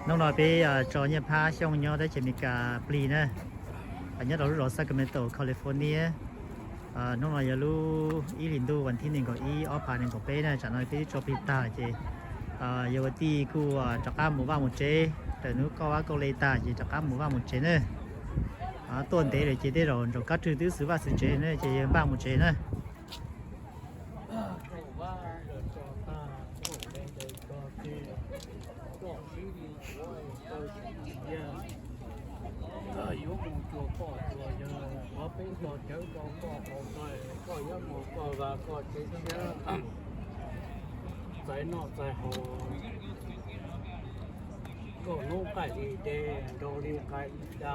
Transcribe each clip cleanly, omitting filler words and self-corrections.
nó nói về cho nhà pa xong nhau đấy chỉ mình cả pli nè anh nhớ đó lúc Sacramento California nó nói giờ lu ý linh đôวันที่หนึ่งก็อีออพาหนึ่งก็เป็นนะจะน้อยไปจอพิตาเจเยาวตีกูจากการหมู่บ้านหมู่เจแต่นู้ก็ว่าก็เลยตาเจจากการหมู่บ้านหมู่เจเนอะต้นเตะเลยเจได้รอนจากการถือตื้อสืบว่าสิเจเนเจยังบ้านหมู่เจเน有木做包做呀，我被做这个包好在，个有木个话个这些，在那在好，个弄改的的，都理解ได้，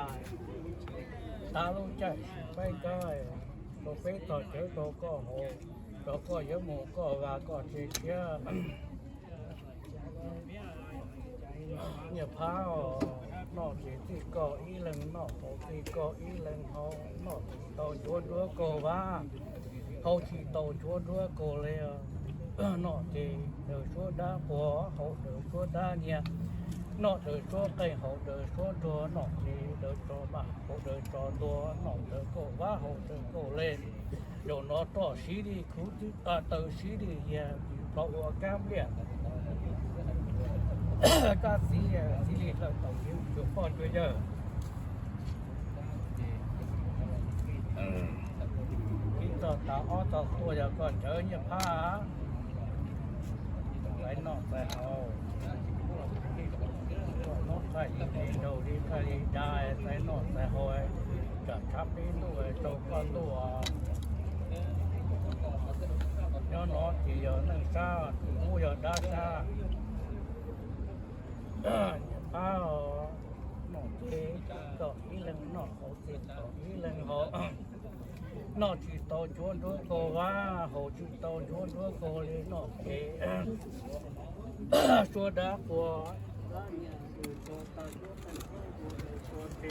大陆ใจไปได้ก็ไปต่อเจอก็หอก็有木个话个这些，เนี่ยพานอกที่ก็อีเล่งนอกที่ก็อีเล่งเขานอกโตชวนรัวก็ว่าเขาที่โตชวนรัวก็เลยนอกที่เดือดชวนด้าหัวเขาเดือดชวนด้าเนี่ยนอกเดือดชวนไก่เขาเดือดชวนตัวนอกที่เดือดชวนบ้าเขาเดือดชวนตัวนอกเดือดก็ว่าเขาเดือดก็เล่นโดนนอต่อสีดีคู่ที่ตัวสีดีเนี่ยเพราะว่าแก้มเนี่ยก็สีเหลืองต่างๆอยู่พอด้วยเยอะที่ต่อตาอ้อต่อตัวอย่างก่อนเจอเนี่ยผ้าไหลนอกใส่เอานอกใส่ดีดูดีใส่ได้ใส่นอกใส่หอยจะทับนี้ด้วยตัวก็ตัวย้อนนอนที่ย้อนนั่งซ่าหูย้อนด้าซ่าข้าวหนอเทก็อีเล่งหนอเขาติดก็อีเล่งเขาหนอที่โตชวนด้วยก็ว่าเขาที่โตชวนด้วยก็เลยหนอเทชัวดากัวเนี่ยคือตัวตาชัวเป็นตัวเท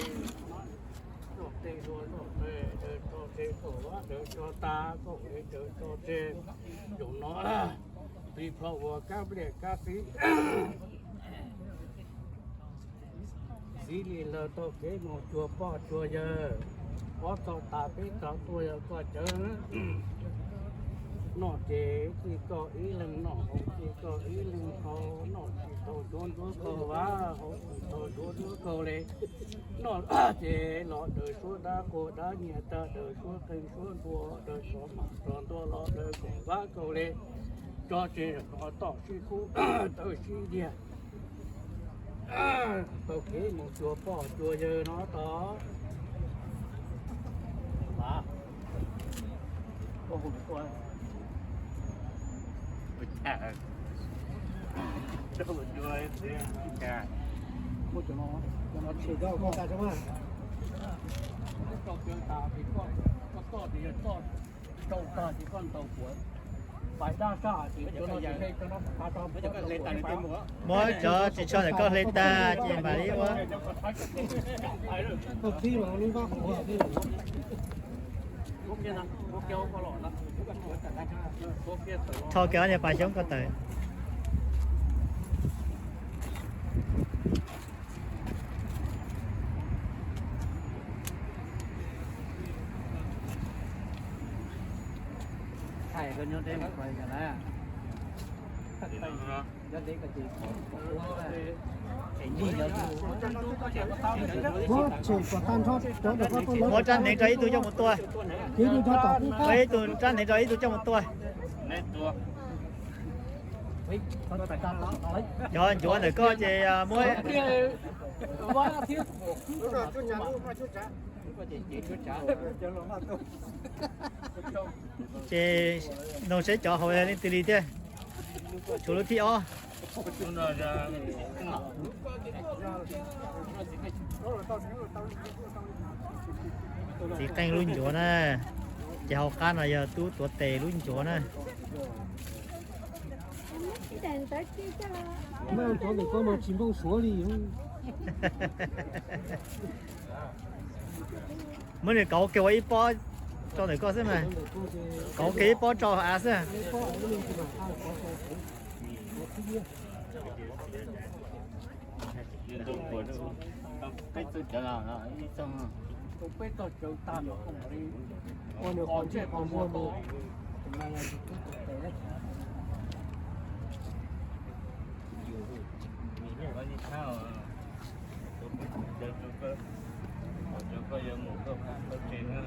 หนอเทตัวหนอเทเดินตัวเทก็ว่าเดินตัวตาก็เลยเดินตัวเทอยู่เนาะที่เพราะว่าก้าวเปลี่ยนก้าวสีสีเหลืองตัวเก๋หมดตัวป้อตัวเยอะพอต่อตาไปต่อตัวเยอะก็เจอนอเจที่ก็อีเล่งนอที่ก็อีเล่งเขานอที่โตโดนตัวก็ว่าเขาโตโดนตัวก็เลยนอเจหล่อเดินชัวดาโกดาเนี่ยตาเดินชัวเข่งชัวตัวเดินชัวหมาตอนตัวหล่อเดินก็ว่าก็เลยจอเจหล่อต่อที่คู่ตัวที่เดียตัวเก๋หมดตัวป้อตัวเยอะเนาะต่อมาก็หุ่นตัวแก่ตัวด้วยแก่พูดจะน้อยจะน้อยเชื่อเจ้าก็ได้ใช่ไหมก็เกี่ยวตาพี่ก็ต่อดีต่อเจ้าตาที่ก้อนเตาหัวphải đa cả thì cho nó hay cho nó phá to với cái lên tay lên múa mỗi cho chỉ cho là có lên ta chỉ mà đi quá cuộc thi mà liên quan của thi quốc kia nào quốc kia có lọ lắm quốc kia thôi kéo nhà bà xuống có tới thầy có nhớ thêm một vài cái này rất đấy cái gì mỗi chân này cho ít tôi cho một tuổi mấy tôi chân này cho ít tôi cho một tuổi rồi chúa này có chị muối chị nó sẽ cho hồi lên từ đi chứ chú lúc thi ó chị canh luôn chúa nè chị học can là giờ tú tuột tề luôn chúa nè那找你哥们进步说理。mới được cậu kêu ấy po cho này có xem này cậu kêu po cho à xem cái tôi trở lại là đi xong tôi biết tôi chịu tan rồi không đi con được còn chết còn mua đồ mà là tôi để đấy có đi sao tôi biết tôi có giờ một câu hát có chuyện á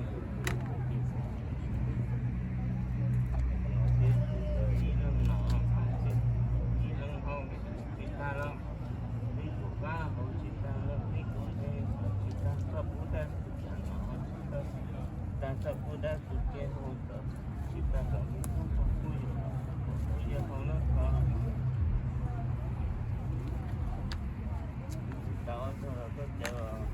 đi lên nọ đi lên không đi ta lắm đi của ba hậu chỉ ta lắm đi của đây chỉ ta sắp bút đây ta sắp bút đây tụi kia hậu ta chỉ ta làm đi không có vui giờ không nó có đó cho là có chờ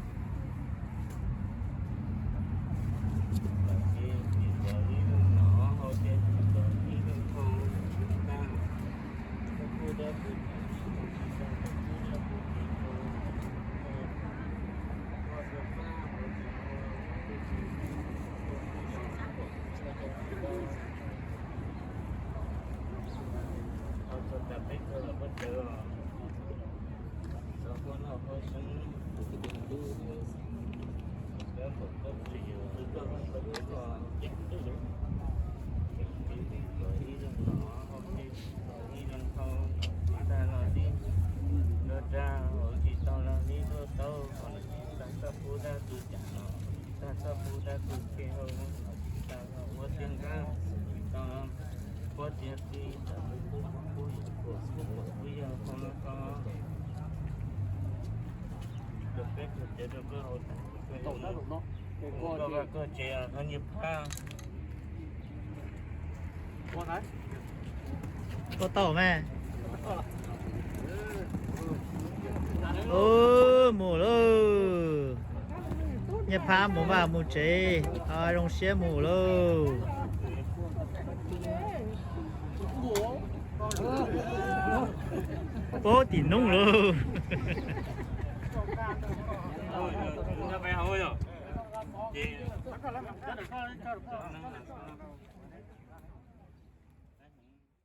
tổ đã đủ nó cơ chế nó nhịp ha con đấy có tàu mẹ ô mù lô nhập phá mù vào mù chế rong xe mù lô bố tỉ nung lô ra về hôi rồi